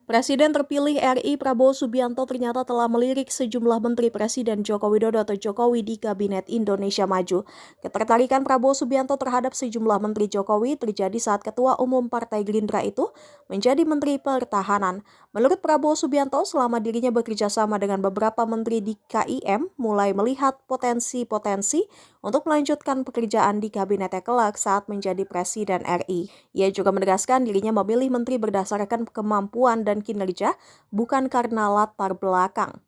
Presiden terpilih RI Prabowo Subianto ternyata telah melirik sejumlah menteri Presiden Joko Widodo atau Jokowi di Kabinet Indonesia Maju. Ketertarikan Prabowo Subianto terhadap sejumlah menteri Jokowi terjadi saat Ketua Umum Partai Gerindra itu menjadi Menteri Pertahanan. Menurut Prabowo Subianto, selama dirinya bekerja sama dengan beberapa menteri di KIM, mulai melihat potensi-potensi untuk melanjutkan pekerjaan di kabinetnya kelak saat menjadi Presiden RI. Ia juga menegaskan dirinya memilih menteri berdasarkan kemampuan dan kinerja, bukan karena latar belakang.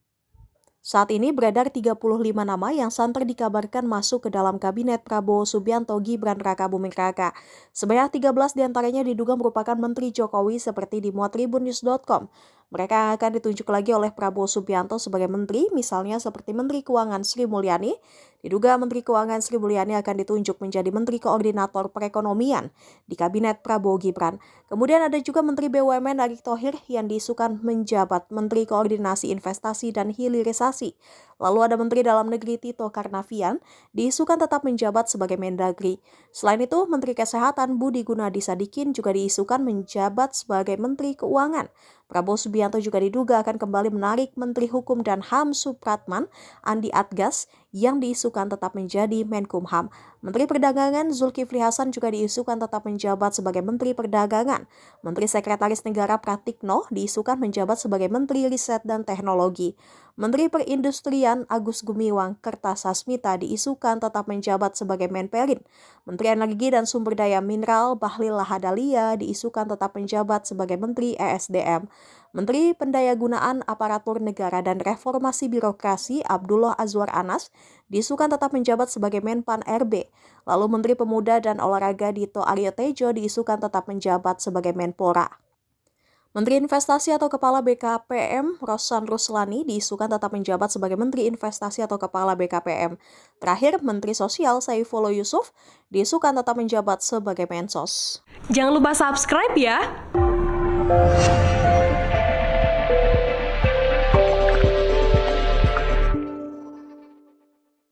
Saat ini beredar 35 nama yang santer dikabarkan masuk ke dalam kabinet Prabowo Subianto Gibran Rakabuming Raka. Sebanyak 13 diantaranya diduga merupakan menteri Jokowi seperti dimuat tribunnews.com. Mereka akan ditunjuk lagi oleh Prabowo Subianto sebagai menteri, misalnya seperti Menteri Keuangan Sri Mulyani. Diduga Menteri Keuangan Sri Mulyani akan ditunjuk menjadi Menteri Koordinator Perekonomian di Kabinet Prabowo Gibran. Kemudian ada juga Menteri BUMN Erick Thohir yang diisukan menjabat Menteri Koordinasi Investasi dan Hilirisasi. Lalu ada Menteri Dalam Negeri Tito Karnavian diisukan tetap menjabat sebagai Mendagri. Selain itu, Menteri Kesehatan Budi Gunadi Sadikin juga diisukan menjabat sebagai Menteri Keuangan. Prabowo Subianto juga diduga akan kembali menarik Menteri Hukum dan HAM Supratman Andi Adgas yang diisukan tetap menjadi Menkumham. Menteri Perdagangan Zulkifli Hasan juga diisukan tetap menjabat sebagai Menteri Perdagangan. Menteri Sekretaris Negara Pratikno diisukan menjabat sebagai Menteri Riset dan Teknologi. Menteri Perindustrian Agus Gumiwang Kertasasmita diisukan tetap menjabat sebagai Menperin. Menteri Energi dan Sumber Daya Mineral Bahlil Lahadalia diisukan tetap menjabat sebagai Menteri ESDM. Menteri Pendayagunaan Aparatur Negara dan Reformasi Birokrasi Abdullah Azwar Anas diisukan tetap menjabat sebagai Menpan RB. Lalu Menteri Pemuda dan Olahraga Dito Aryo Tejo diisukan tetap menjabat sebagai Menpora. Menteri Investasi atau Kepala BKPM Rosan Ruslani diisukan tetap menjabat sebagai Menteri Investasi atau Kepala BKPM. Terakhir, Menteri Sosial Saifullah Yusuf diisukan tetap menjabat sebagai Mensos. Jangan lupa subscribe ya!